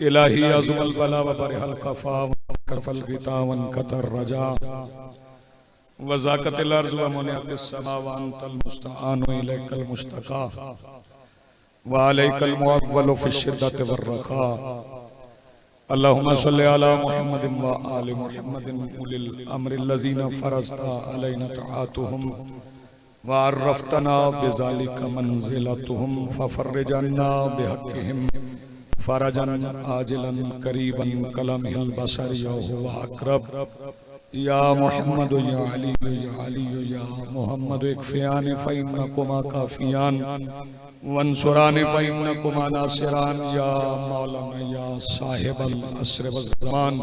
इलाही अज़मल बला व बरहल खफा व करफल गिता वन कतर रजा वज़ाकतिल अर्ज़ व मुनिअतिस समा व अंतल मुस्तआन व इलैकल मुश्तका व अलैकल मुअव्वल फ़ी शिद्दत व रखा। अल्लाहुम्मा सल्लि अला मुहम्मदिन व आलि मुहम्मदिन उलिल अम्रि लज़ीना फ़रज़ता अलैना तआतुहुम व अर्रफ़तना बिज़ालिका मंज़िलतुहुम फ़फ़र्रिज अन्ना बिहक़्क़िहिम फ़रजन आजिलन क़रीबन कलमिहिल बसर या हुवा अक़रब या मुहम्मद या अली या मुहम्मद इक्फ़ियान फ़इन्नकुमा काफ़ियान वंसुरान फ़इन्नकुमा नासिरान या मौलाना या साहिबल अस्र वज़्ज़मान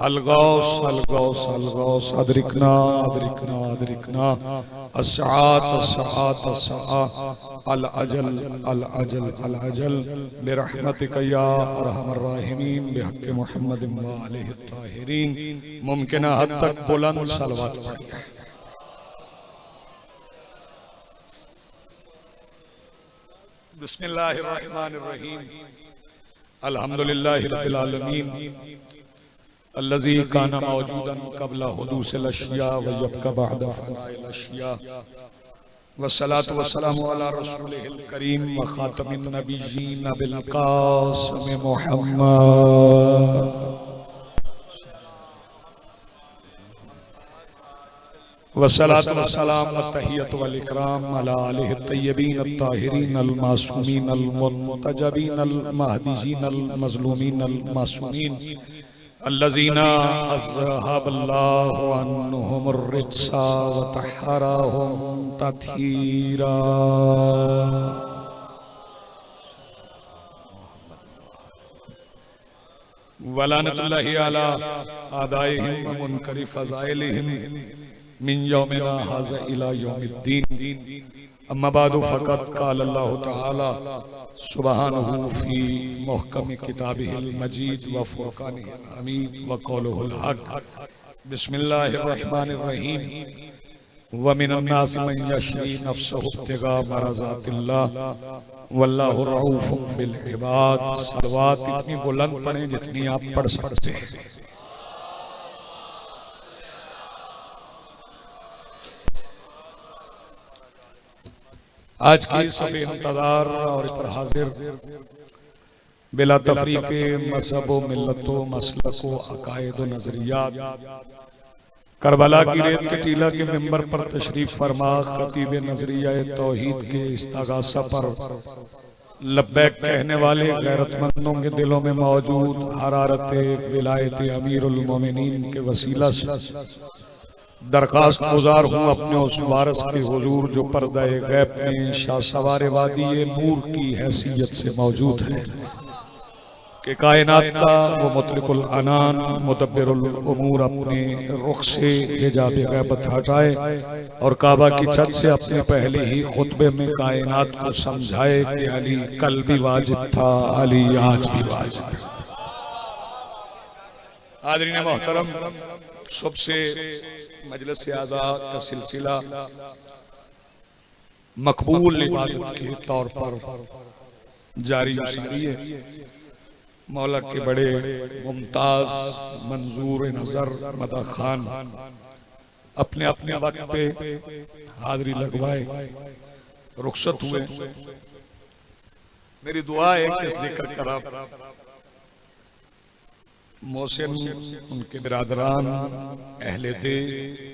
अलगौस अलगौस अलगौस अदरिकना अदरिकना अदरिकना अस्सात अस्सात अस्सा अल अजल अल अजल अल अजल बिरहमतिका या अरहमर राहिमीन बिहक़्क़ि मुहम्मदिन व आलिहि ताहिरीन। मुमकिन हद तक बुलंद सलवात पढ़िए। बिस्मिल्लाहिर्रहमानिर्रहीम अल्हम्दुलिल्लाहि रब्बिल आलमीन अल्लज़ी काना मौजूदन क़ब्ला हुदूसिल अश्या व यब्क़ा बअदा फ़नाइल अश्या वस्सलातु वस्सलामु अला रसूलिहिल करीम व ख़ातमिन नबिय्यीन अबिल क़ासिम मुहम्मद वस्सलातु वस्सलाम व तहियतु वल इकराम अला आलिहि तय्यबीन अत्ताहिरीन अल मासूमीन अल मुंतजबीन अल महदीयीन अल मज़लूमीन अल मासूमीन अल्लज़ीना अज़हबल्लाहु अन्हुमुर रिज्सा व तहहरहुम तत्हीरा। वलानतुल्लाहि अला आदाइहिम व मुनकरि फ़ज़ाइलिहिम मिन यौमिना हाज़ा इला यौमिद्दीन। अम्मा बादु फ़क़द क़ाल अल्लाहु तआला सुब्हानहु फ़ी मुहकमि किताबिहिल मजीद व फ़ुरक़ानिहिल हमीद व क़ौलुहुल हक़। बिस्मिल्लाहिर्रहमानिर्रहीम व मिनन नासि मन यशरी नफ़्सहु इब्तिग़ा मरज़ातिल्लाह वल्लाहु रऊफ़ुम बिल इबाद। सलवात इतनी बुलंद पढ़ें जितनी आप पढ़ सकते हैं। आज की सफ़े इंतज़ार और इस पर हाजिर बिला तफरीक़ मज़हब व मिल्लत व मसलक व अक़ायद व नज़रियात करबला की रेत के टीला के मिंबर पर तशरीफ फरमा खतीब नज़रिया तौहीद के इस्तग़ासा पर लब्बैक कहने वाले गैरतमंदों के दिलों में मौजूद हरारत विलायत अमीरुल मोमिनीन के वसीला से दरखास्त गुजार हूँ अपने उस वारस के हुजूर जो पर्दा गैब में शाहसवार वादी नूर की हैसियत से मौजूद है कि कायनात का वो मुतलिकुल अनान मुदब्बिरुल उमूर अपने रुख से हिजाब गैबत हटाए और काबा की छत से अपने पहले ही खुतबे में कायनात को समझाए कि अली कल भी वाजिब था, अली आज भी वाजिब है। हाज़रीन मोहतरम, सबसे मजलिस आज़ाद का सिलसिला मकबूल इबादत के तौर पर जारी है। मौला के बड़े मुमताज मंजूर नजर मदा खान अपने अपने वक्त पे हाजिरी लगवाए रुखसत हुए। मेरी दुआ है कि जिक्र करा मोहसिन, उनके बिरादरान, अहले दे,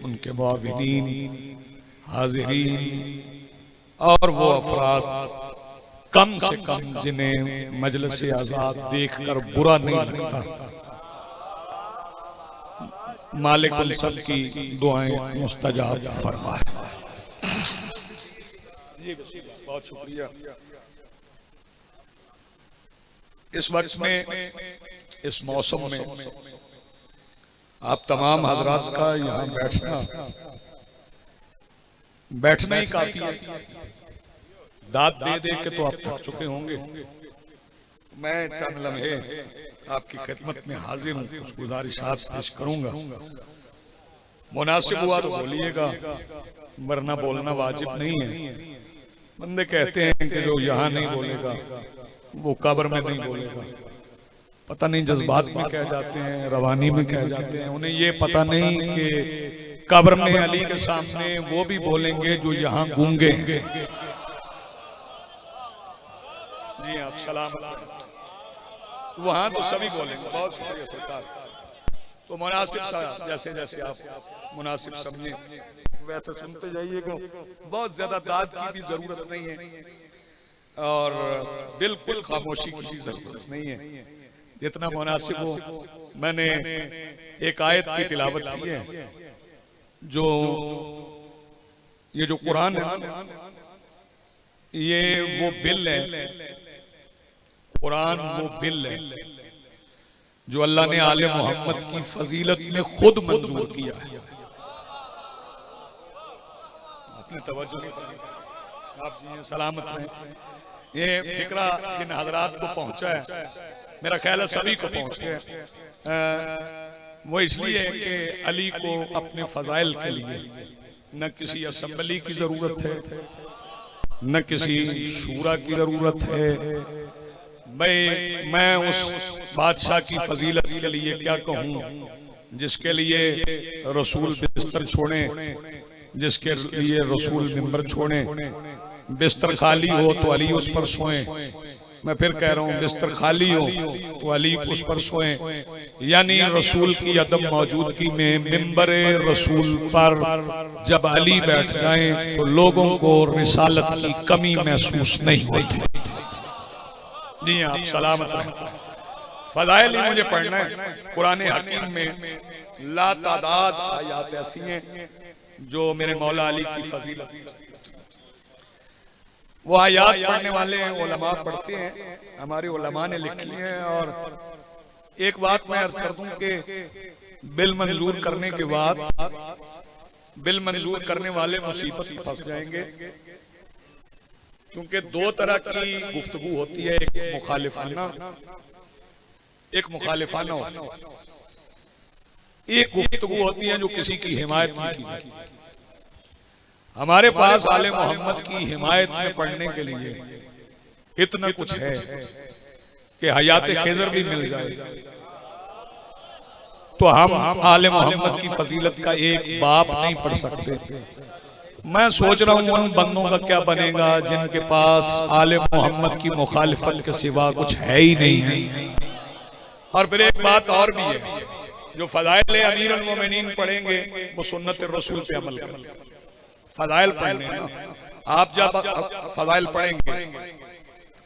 उनके मुआविनीन, हाजिरीन और वो अफराद कम से कम जिन्हें मजलिस आज़ाद देखकर बुरा नहीं लगता, मालिक उन सब की दुआएं मुस्तजाब फरमाए। बहुत शुक्रिया। इस वक्त में, इस मौसम में आप तमाम हजरात का यहाँ बैठना ही काफी है। दाद दे दे के तो आप थक चुके होंगे। मैं चंद लम्हे आपकी खिदमत में हाजिर हूँ, कुछ गुजारिशात पेश करूंगा। मुनासिब हुआ तो बोलिएगा, वरना बोलना वाजिब नहीं है। बंदे कहते हैं कि जो यहाँ नहीं बोलेगा वो कब्र में नहीं बोलेगा। पता नहीं जज्बात में कह जाते हैं, रवानी में कह जाते हैं, उन्हें ये पता नहीं कि कब्र में अली के सामने वो भी बोलेंगे जो यहाँ गूंगे। जी आप सलाम, वहां तो सभी बोलेंगे। बहुत शुक्रिया सरकार। तो मुनासिब सा जैसे जैसे आप मुनासिब समझे वैसे सुनते जाइएगा। बहुत ज्यादा दाद की भी जरूरत नहीं है और बिल्कुल खामोशी की भी जरूरत नहीं है, जितना मुनासिब हो। मैंने एक आयत की तिलावत की है, जो ये जो कुरान है ये वो बिल है, कुरान वो बिल है जो अल्लाह ने आले मोहम्मद की फजीलत में खुद मंजूर किया है। आपने तवज्जो नहीं की, आप जी सलामत हैं। ये फिक्रा जिन हजरात को पहुंचा है, मेरा ख्याल है सभी को पहुंच गया। वो इसलिए कि अली को अपने फजाइल के लिए न किसी असेंबली की जरूरत है, न किसी शूरा की जरूरत है। मैं उस बादशाह की फजीलत के लिए क्या कहूँ जिसके लिए रसूल बिस्तर छोड़े, जिसके लिए रसूल मिंबर छोड़े। बिस्तर खाली हो तो अली उस पर सोए। मैं फिर कह रहा हूँ, बिस्तर खाली हो तो अली उस पर सोए। यानी रसूल की अदम मौजूदगी में मिंबर रसूल पर जब अली बैठ जाएं तो लोगों को रिसालत की कमी महसूस नहीं होती। जी आप सलामत रहें। फजाइल ही मुझे पढ़ना है। कुरान हकीम में लातादाद आयात ऐसी हैं जो मेरे मौला अली की फजीलत, वो आयात पढ़ने वाले उलमा पढ़ते हैं, हमारे उलमा ने लिखी है। और एक बात मैं अर्ज कर दूं कि बिल मंजूर करने के बाद बिल मंजूर करने वाले मुसीबत में फंस जाएंगे, क्योंकि दो तरह की गुफ्तगू होती है, एक मुखालिफाना, एक मुखालिफाना होती है। एक गुफ्तगू होती है जो किसी की हिमायत नहीं की जाती। हमारे पास आले मोहम्मद की हिमायत में पढ़ने के लिए इतना कुछ है कि हयात खिज़र भी मिल जाए तो हम आले मोहम्मद की फजीलत का एक बाप नहीं पढ़ सकते। मैं सोच रहा हूँ उन बंदों का क्या बनेगा जिनके पास आले मोहम्मद की मुखालिफत के सिवा कुछ है ही नहीं है। और फिर एक बात और भी है, जो फज़ाइल अमीर अल मोमिनीन पढ़ेंगे वो सुन्नत रसूल पे अमल करेंगे। फज़ाइल पढ़ने ना, आप जब फज़ाइल पढ़ेंगे,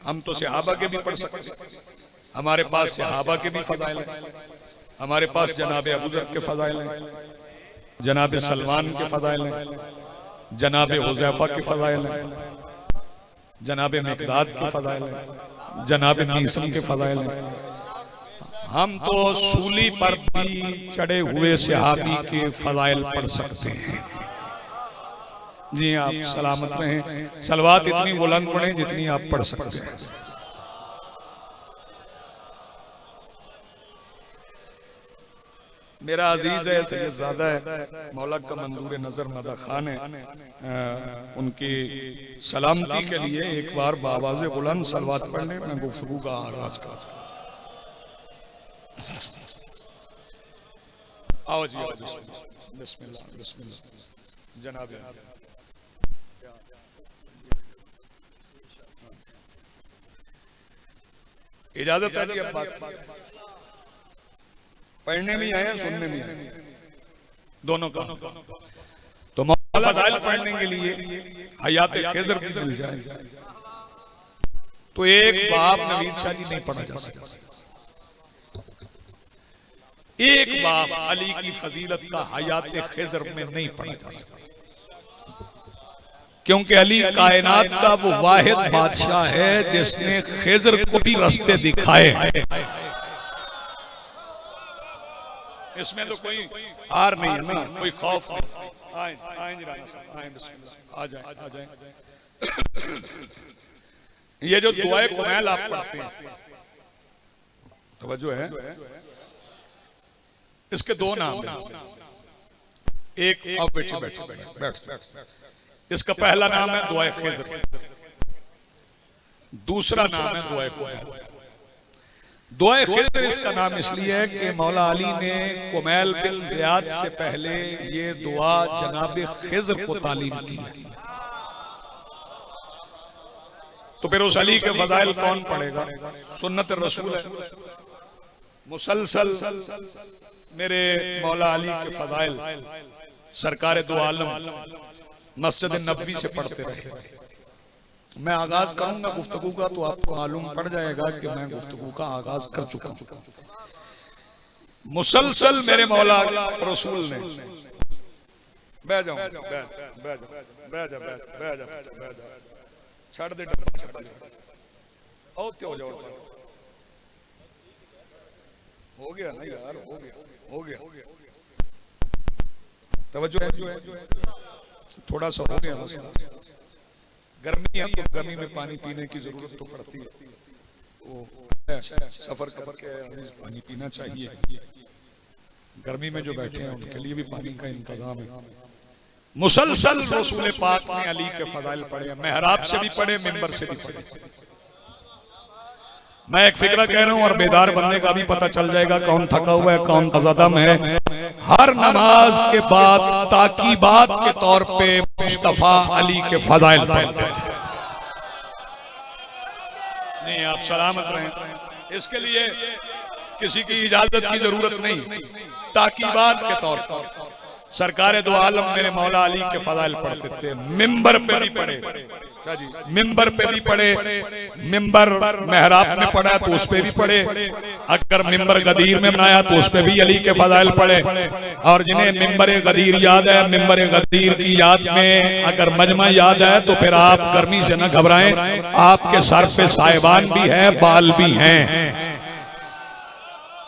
हम तो सहाबा के भी पढ़ सकते हैं, हमारे पास सहाबा के भी फज़ाइल हैं, हमारे पास जनाब अबू ज़र के फज़ाइल हैं, जनाब सलमान के फज़ाइल हैं, जनाब हुज़ैफा के फज़ाइल हैं, जनाब मिक़दाद के फज़ाइल हैं, जनाब मीसम के फज़ाइल हैं। हम तो सूली पर भी चढ़े हुए सहाबी के फज़ाइल पढ़ सकते हैं। जी आप सलामत रहें। सलवात इतनी बुलंद पढ़ें जितनी आप पढ़ सकते हैं। मेरा अजीज है सैयदज़ादा है, मौला का मंजूर नजर मदा खान है, उनकी सलामती के लिए एक बार बावाज़े बुलंद सलवात पढ़ने में गुफ्तगू का आगाज कर। आओ जी, बिस्मिल्लाह बिस्मिल्लाह। जनाब इजाजत है जी, अब बात पढ़ने में आए सुनने में आए, दोनों का। तो मौला फज़ाइल पढ़ने के लिए हयात खिज़र भी मिल जाए तो एक बाब नवीद शाह जी नहीं पढ़ा जा सकता। एक बाब अली की फजीलत का हयात खिज़र में नहीं पढ़ा जा सकता, क्योंकि अली कायनात का वो वाहिद बादशाह है जिसने खिज़र को भी रास्ते दिखाए हैं। इसमें तो कोई हार नहीं है, नहीं कोई खौफ नहीं। आ जाए। ये जो दुआए कुमैल आप पढ़ते हैं, तवज्जो है, इसके दो नाम हैं। एक आप बैठ। इसका पहला नाम है दुआए खिज़र, दूसरा नाम है दुआए कुमैल। दुआ खिज़र इसका नाम इसलिए है कि मौला अली ने कुमैल बिन ज़ियाद से पहले ये दुआ जनाब खिज़र को तालीम की है। तो फिर उस अली के फजाइल कौन पढ़ेगा? सुन्नत रसूल है। मुसलसल मेरे मौला अली के फजाइल सरकार दो आलम मस्जिद नबवी से पढ़ते रहे। मैं आगाज करूंगा गुफ्तगू का तो आपको मालूम पड़ जाएगा कि मैं गुफ्तगू का आगाज कर चुका हूं। मुसलसल मेरे मौला रसूल ने बह जाओ छड़ दे हो जाओ। हो गया ना यार, हो गया तवज्जो है, थोड़ा सा हो गया बस। गर्मी है तो गर्मी में पानी पीने की जरूरत तो पड़ती है, वो सफर करके पानी पीना चाहिए। गर्मी में जो बैठे हैं उनके लिए भी पानी का इंतजाम है। मुसलसल रसूल पाक ने अली के फजाइल पढ़े, मेहराब से भी पढ़े, मिंबर से भी पढ़े। मैं एक फिक्रा कह रहा हूं और बेदार बनने का भी पता चल जाएगा कौन थका हुआ है कौन अज़दम है। हर नमाज के बाद ताकीबात के तौर पे मुस्तफा अली के फजाइल पढ़ते थे। नहीं, आप सलामत रहें, इसके लिए किसी की इजाजत की जरूरत नहीं। ताकीबात के तौर पर सरकार दो आलम मेरे मौला अली के फजाइल पढ़ते थे। मिंबर पे भी पढ़े, मिंबर पे भी पढ़े, मिंबर मेहराब में पढ़ा तो उस पे भी पढ़े, अगर मिंबर गदीर में बनाया तो उस पे भी अली के फजाइल पढ़े। और जिन्हें मिंबर गदीर याद है, मिंबर गदीर की याद में अगर मजमा याद है तो फिर आप गर्मी से न घबराएं, आपके सर पे साहिबान भी है, बाल भी हैं।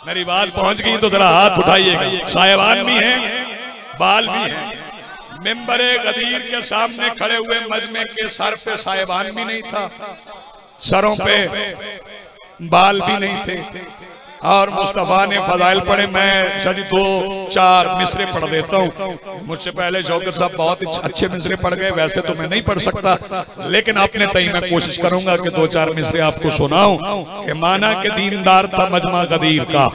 मेरी बात पहुंच गई तो जरा हाथ उठाइएगा। साहिबान भी हैं, बाल भी हैं। मिंबरे गदीर के सामने खड़े हुए मजमे के सर पे साहिबान भी नहीं था, सरों पे बाल भी नहीं थे, और मुस्तफा ने फजाइल पढ़े। मैं शायद 2-4 मिसरे पढ़ देता हूँ। मुझसे पहले शौकत साहब बहुत अच्छे मिसरे पढ़ गए, वैसे तो मैं नहीं पढ़ सकता, लेकिन अपने तई मैं कोशिश करूंगा कि 2-4 मिसरे आपको सुनाऊं। कि माना के दीनदार था मजमा गदीर का,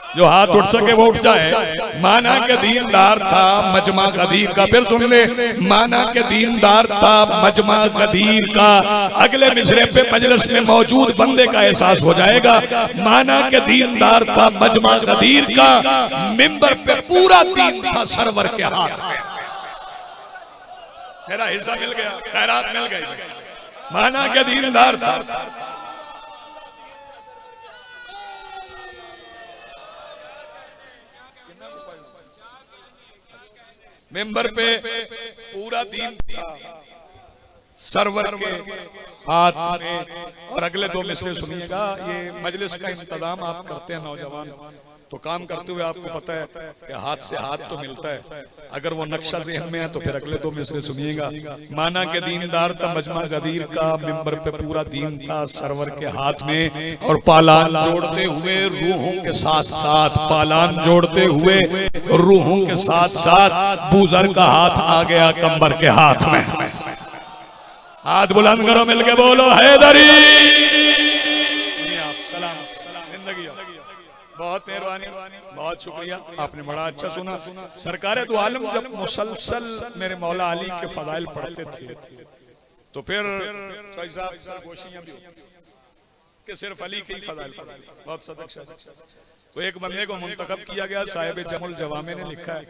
जो हाथ उठ सके वो उठ जाए। माना के दीनदार था मजमा गदीर का, फिर सुन ले, माना के दीनदार था मजमा गदीर का। अगले मिसरे पे मजलिस में मौजूद बंदे का एहसास हो जाएगा। माना के दीनदार था मजमा गदीर का, मिंबर पे पूरा दीन था सरवर के हाथ में। मेरा हिस्सा मिल गया, खैरात मिल गई। माना के दीनदार था, मेंबर पे पूरा दीन था सरवर के हाथ में। और अगले 2 मिसरे सुनिएगा। ये मजलिस का इंतजाम आप करते हैं नौजवान, तो काम करते हुए आपको पता है कि हाथ से हाथ तो मिलता है। अगर वो नक्शा ज़हन में है तो फिर अगले 2 मिसरे सुनिएगा। माना के दीनदार था मजमा गदीर का, मिंबर पे पूरा दीन था सरवर के हाथ में। और पालान जोड़ते हुए रूहों के साथ साथ, पालान जोड़ते हुए रूहों के साथ साथ बूजर का हाथ आ गया कंबर के हाथ में। हाथ बुलंद करो, मिलके बोलो हैदरी। बहुत मेहरबानी, बहुत शुक्रिया, आपने बड़ा अच्छा सुना। सरकार दो आलम जब मुसलसल मेरे मौला अली के फजाइल पढ़ते थे तो फिर कि सिर्फ अली के ही फजाइल पढ़े। बहुत सदक। तो एक बंदे को मुंतखब किया गया, साहिब जमुल जवामे ने लिखा है,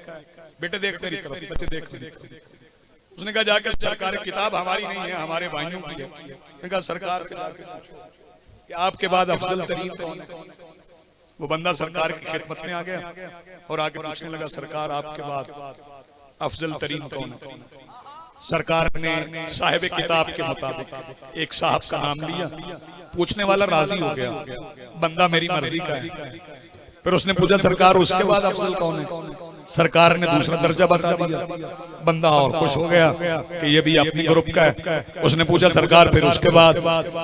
बेटे देख मेरी तरफ, बच्चे देख मेरी तरफ। उसने कहा जाकर सरकार किताब हमारी नहीं है, हमारे भाइयों की है। उसने कहा सरकार कि आपके बाद अफजल तरीन कौन है? वो बंदा सरकार की खिदमत में आ गया और आगे पूछने लगा, सरकार आपके बाद अफजल तरीन कौन है? सरकार ने साहिब किताब के मुताबिक एक साहब का नाम लिया। पूछने वाला राजी हो गया, बंदा मेरी मर्जी का है। फिर उसने पूछा, सरकार उसके बाद अफजल कौन है? सरकार ने दूसरा दर्जा बता दिया। बंदा और खुश हो गया कि ये भी अपनी ग्रुप का है। उसने पूछा सरकार, फिर उसके बाद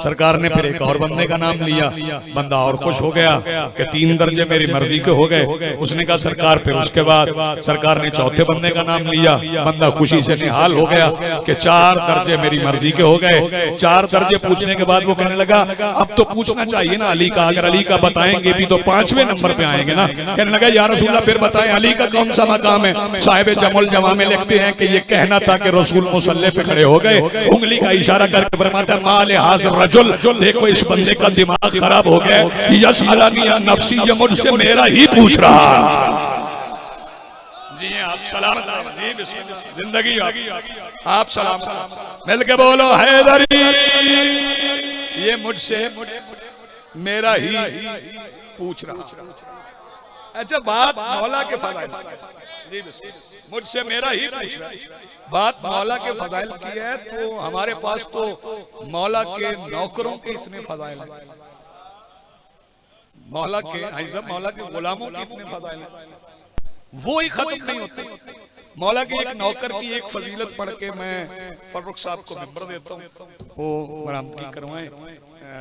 सरकार ने फिर एक और बंदे का नाम लिया। बंदा और खुश हो गया कि 3 दर्जे मेरी मर्जी के हो गए। उसने कहा सरकार, फिर उसके बाद सरकार ने चौथे बंदे का नाम लिया। बंदा खुशी से निहाल हो गया कि 4 दर्जे मेरी मर्जी के हो गए। 4 दर्जे पूछने के बाद वो कहने लगा अब तो पूछना चाहिए ना अली का, अगर अली का बताएंगे भी तो 5वें नंबर पे आएंगे ना। कहने लगा या रसूल अल्लाह फिर बताएं अली का कौन सा मकाम है। साहिब जमुल जमा में लिखते हैं कि ये कहना था कि रसूल मुसल्ले पे खड़े हो गए, उंगली का इशारा करके फरमाता माले हाज़िर रजुल, देखो इस बंदे का दिमाग खराब हो गया, यसअलनी अन नफ्सी, ये मुझसे मेरा ही पूछ रहा। जी आप सलामत जिंदगी आप सलाम मिल के बोलो हैदरी, ये मुझसे मेरा ही पूछ रहा। अच्छा बात मौला के फज़ाइल, मुझसे मेरा ही पूछ रहा है। बात मौला के फज़ाइल की है तो हमारे पास तो मौला के नौकरों के इतने फज़ाइल हैं, मौला के गुलामों के इतने फज़ाइल हैं, वो ही खत्म नहीं होते। मौला के एक नौकर की एक फजीलत पढ़ के मैं फर्रुख साहब को मिंबर देता हूँ, वो बरामदी करवाएं,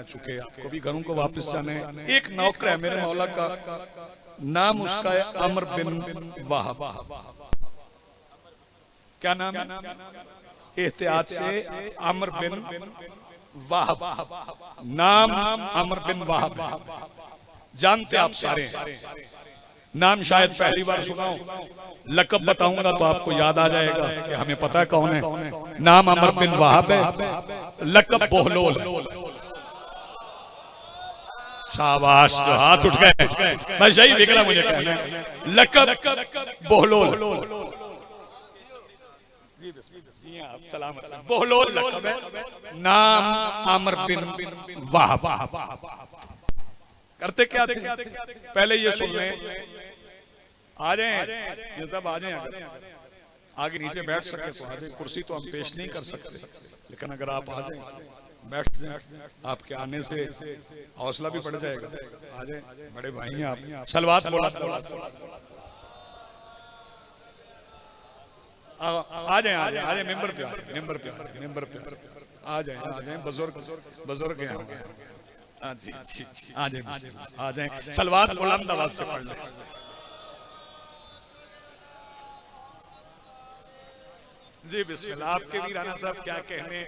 चूंकि आपको भी घरों को वापस जाना है। एक नौकर है मेरे मौला का, नाम उसका है अमर बिन वाहब। क्या नाम है? एहतियात से अमर बिन वाहब, नाम अमर बिन वाहब। जानते आप सारे, नाम शायद पहली बार सुना हो, लकब बताऊंगा तो आपको याद आ जाएगा कि हमें पता है कौन है। नाम अमर बिन वाहब है, लकब बोहलोल। शाबाश, जो हाथ उठ गए, बस यही निकला मुझे कहना है, लकब बोहलोल। बोहलोल लकब है, नाम अमर बिन वाहब। करते क्या थे पहले ये सुन लें, आ जाए ये सब आ जाए, आगे नीचे बैठ सके तो आ जाए, कुर्सी तो हम पेश नहीं कर सकते, लेकिन अगर आप आ जाए बैठ जाए, आपके आने से हौसला भी बढ़ जाएगा। आ जाए बड़े भाई हैं आप, सलवात बोला आ जाए मेंबर पे आ जाए, बुजुर्ग आ जाए, सलवात बुलंद आवाज से पढ़ लें। जी बिस्मिल्लाह। आपके भी राना साहब क्या कहने,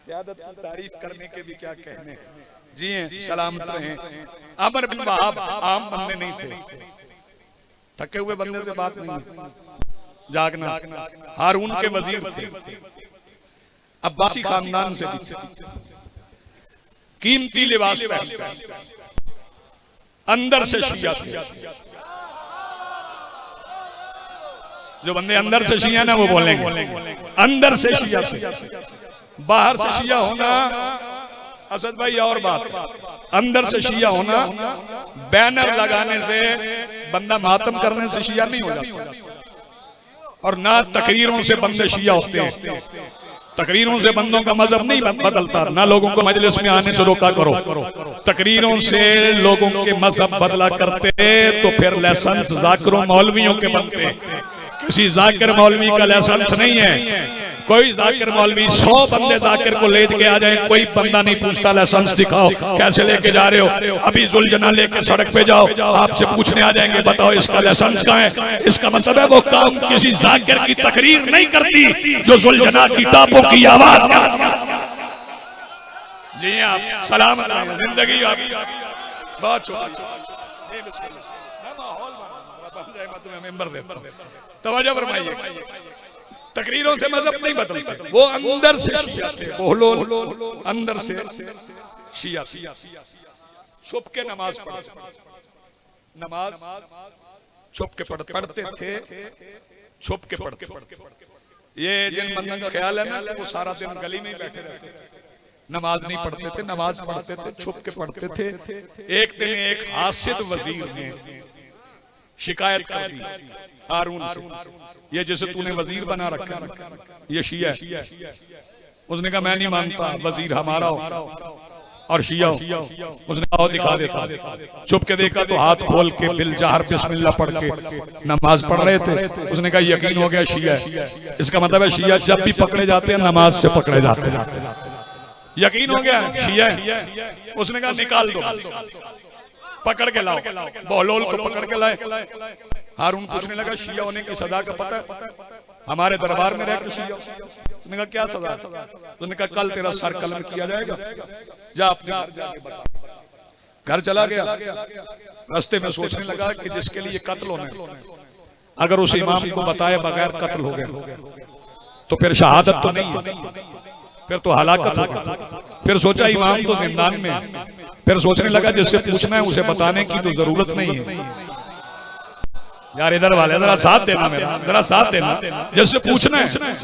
ज़्यादा तारीफ करने के भी क्या कहने। जी हैं, सलामत रहें। अमर बिन वाहब आम बंदे नहीं थे, थके हुए बंदे से बात नहीं, जागना। हारून के वजीर थे, अब्बासी खानदान से भी, कीमती लिबास पहनते, अंदर से शिया थे। जो बंदे अंदर से शिया ना वो बोलेंगे अंदर से शिया थे। बाहर से शिया होना असद भाई और बात, अंदर से शिया होना बैनर लगाने से, बंदा मातम करने से शिया नहीं हो जाता, और ना तकरीरों से बंदे शिया होते हैं। तकरीरों से बंदों का मजहब नहीं बदलता, ना लोगों को मजलिस में आने से रोका करो। तकरीरों से लोगों के मजहब बदला करते तो फिर लाइसेंस जाकिरों मौलवियों के बनते। किसी जाकिर मौलवी का लाइसेंस नहीं है। कोई जाकिर मौलवी 100 बंदे जाकिर को ले के आ जाए, कोई बंदा नहीं पूछता लाइसेंस दिखाओ, कैसे लेके जा रहे हो। अभी जुलजना लेके सड़क पे जाओ, आपसे पूछने आ जाएंगे बताओ इसका लाइसेंस कहाँ है। इसका मतलब है वो काम किसी जाकिर की तकरीर नहीं करती जो जुलजना की टापों की आवाज करती। जी आप सलामत रहें, जिंदगी बहुत तवज्जो फरमाइए। तकरीरों से मजहब नहीं बदलते, वो अंदर से शिया थे, बोहलोल अंदर से शिया। छुप के नमाज छुप के पढ़ते थे, छुप के पढ़ते। ये जिन बंदों का ख्याल है ना वो सारा दिन गली में ही बैठे रहते थे, नमाज नहीं पढ़ते थे, नमाज पढ़ते थे, छुप के पढ़ते थे। एक दिन एक हासिद वजीर ने शिकायत कर दी हारून से, ये जैसे तूने वजीर बना रखा ये शिया है। उसने कहा मैं नहीं मानता वजीर हमारा हो, और शिया उसने कहा दिखा देता। चुप के देखा तो हाथ खोल के बिल जहर बिस्मिल्लाह पढ़ के नमाज पढ़ रहे थे। उसने कहा यकीन हो गया शिया है। इसका मतलब है शिया जब भी पकड़े जाते हैं नमाज से पकड़े जाते हैं। यकीन हो गया शिया है। उसने कहा निकाल दो, पकड़ के लाओ। बहलोल को पकड़ के लाए। हारून पूछने लगा शिया होने की सजा का पता है? हमारे दरबार में रहकर शिया। उसने कहा क्या सजा? उसने कहा कल तेरा सर कलम किया जाएगा, जा अपने घर चला गया। रास्ते में सोचने लगा कि जिसके लिए कत्ल होना है अगर उस इमाम को बताए बगैर कत्ल हो गया तो फिर शहादत तो नहीं है, फिर तो हलाकत होगा। फिर सोचा इमाम तो जिंदान में है। फिर सोचने लगा जिससे पूछना है उसे बताने की तो जरूरत नहीं है। यार इधर वाले जरा साथ देना, मेरा जरा साथ देना। जिससे पूछना है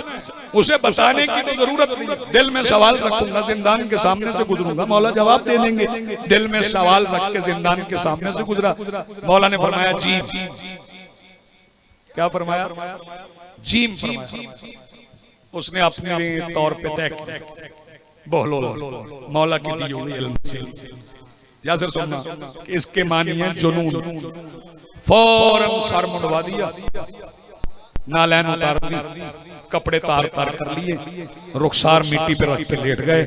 उसे बताने की तो जरूरत नहीं। दिल में सवाल रखूंगा, जिंदान के सामने से गुजरूंगा, मौला जवाब दे देंगे। दिल में सवाल रख के जिंदान के सामने से गुजरा। मौला ने फरमाया जीम। क्या फरमाया? जीम फरमाया। उसने अपने तौर पे तय किया बहलोल मौला की दी हुई इल्म से। या सर सुनना कि इसके मानिए जुनून। फौरन सर मुंडवा दिया, नालैन उतार दी, कपड़े तार तार कर लिए, रुखसार मिट्टी पे रख के लेट गए।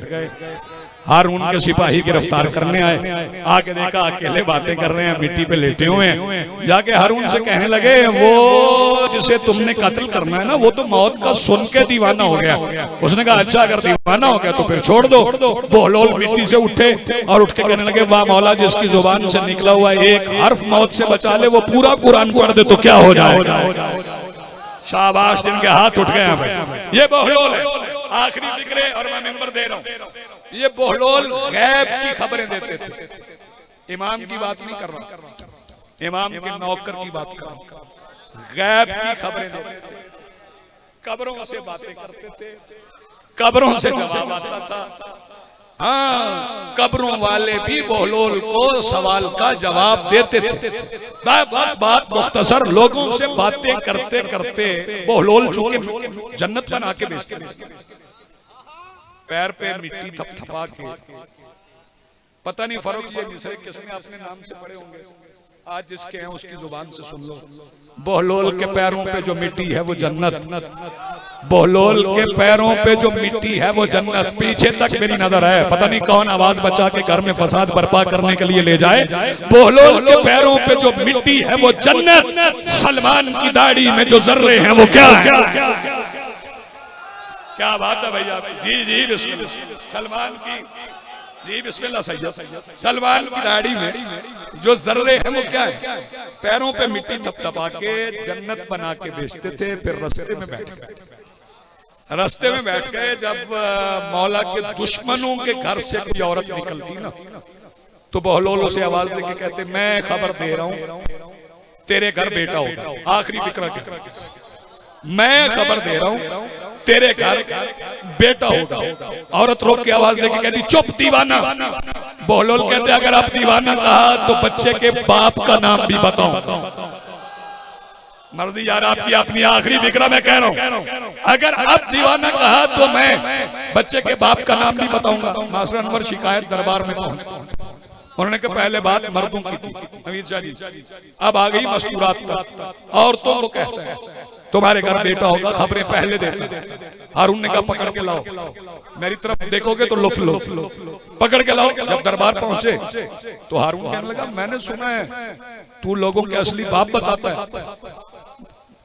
हारून के सिपाही गिरफ्तार करने आए। आके देखा अकेले बातें कर रहे हैं, मिट्टी पे लेटे हुए हैं। जाके हारून से कहने लगे वो जिसे तुमने कत्ल करना है ना वो तो मौत का सुन के दीवाना हो गया। उसने कहा अच्छा अगर दीवाना हो गया तो फिर छोड़ दो। बहलोल मिट्टी से उठे और उठ के कहने लगे वाह मौला जिसकी जुबान से निकला हुआ एक हर्फ मौत से बचा ले वो पूरा कुरान पढ़ दे तो क्या हो जाएगा। शाबाश, जिनके हाथ उठ गए। ये बहलोल है। आखिरी जिक्र और मैं मेंबर दे रहा हूँ। ये बहलोल गैब की खबरें देते थे। इमाम की बात नहीं कर रहा, इमाम के नौकर की बात कर रहा। गैब की खबरें देते थे, कब्रों से बातें करते थे, कब्रों से जवाब आता था। हाँ, कब्रों वाले भी बहलोल को सवाल का जवाब देते थे। बात मुख्तसर, लोगों से बातें करते करते बहलोल चुके जन्नत बना के बेचते। पैर पे मिट्टी थपथपा के, पता नहीं फर्क ये मिसरे किसने अपने नाम से पढ़े होंगे, आज जिसके हैं उसकी जुबान से सुन लो। बहलोल के पैरों पे जो मिट्टी है वो जन्नत। बहलोल के पैरों पे जो मिट्टी है वो जन्नत। पीछे तक मेरी नजर है, पता नहीं कौन आवाज बचा के घर में फसाद बर्पा करने के लिए ले जाए। बहलोल के पैरों पे जो मिट्टी है वो जन्नत। सलमान की दाढ़ी में जो जर्रे हैं वो क्या है? क्या बात है भैया। जी जी बिस्मिल्लाह। सलमान की जी बिस्मिल्लाह। सही। सलमान की दाढ़ी में जो जर्रे हैं वो क्या है? पैरों पे मिट्टी थपथपा के जन्नत बना के बेचते थे। फिर रास्ते में बैठ गए। जब मौला के दुश्मनों के घर से कोई औरत निकलती ना तो बहलोल उसे आवाज देके कहते मैं खबर दे रहा हूँ तेरे घर बेटा होगा। आखिरी फिक्र मैं खबर दे रहा हूँ तेरे घर बेटा होगा। औरत रोक के आवाज देके कहती चुप दीवाना। बहलोल कहते अगर आप दीवाना कहा तो बच्चे के बाप का नाम भी बताओ। मर्जी यार आपकी अपनी आखिरी फिक्र मैं कह रहा हूँ। अगर आप दीवाना कहा तो मैं बच्चे के बाप का नाम भी बताऊंगा। मास्टर अनवर शिकायत दरबार में पहुंच। उन्होंने कहा पहले बात मर्दों की थी नवीद शाह जी, अब आ गई मस्तूरात तक। औरतों को कहते हैं तुम्हारे घर बेटा होगा, खबरें पहले देता। हारून ने कहा पकड़ के लाओ, मेरी तरफ देखोगे तो लुत्फ लो, पकड़ के लाओ। जब दरबार पहुंचे तो हारून कहने लगा मैंने सुना है तू लोगों के असली बाप बताता है।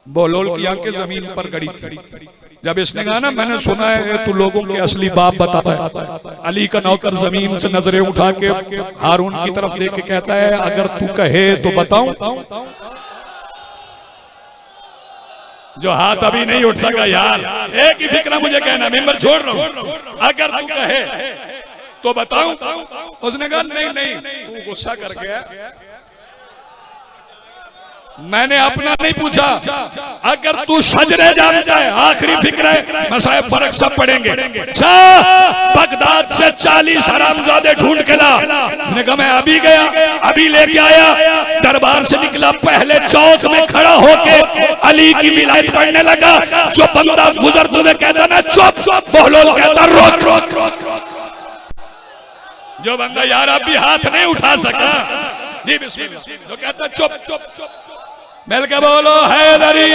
बहलोल की आंखें जमीन पर गड़ी थी जब इसने कहा ना मैंने सुना है तू लोगों के असली बाप बताता है। अली का नौकर जमीन से नजरें उठा के हारून की तरफ देख के कहता है अगर तू कहे तो बताऊं। जो हाथ अभी नहीं उठ सका यार, एक ही फिक्र मुझे कहना, मेंबर छोड़ रहा हूं। अगर तू कहे तो बताऊं। उसने कहा नहीं तू गुस्सा कर गया, मैंने अपना नहीं पूछा। अगर तू शजरे जानता है, आखिरी फिक्र है, मसाइब फर्क सब पढ़ेंगे। बगदाद से 40 हरामजादे ढूंढ के ला। मैंने कहा मैं अभी गया, अभी लेके आया। दरबार से निकला, पहले चौक में खड़ा होके अली की विलायत पढ़ने लगा। जो बंदा गुजरते हुए कहता ना चुप, बहलोल कहता रोक। जो बंदा यार अब भी हाथ नहीं उठा सका जी बिस्मिल्लाह, जो कहता चुप चुप चुप मिल के बोलो हैदरी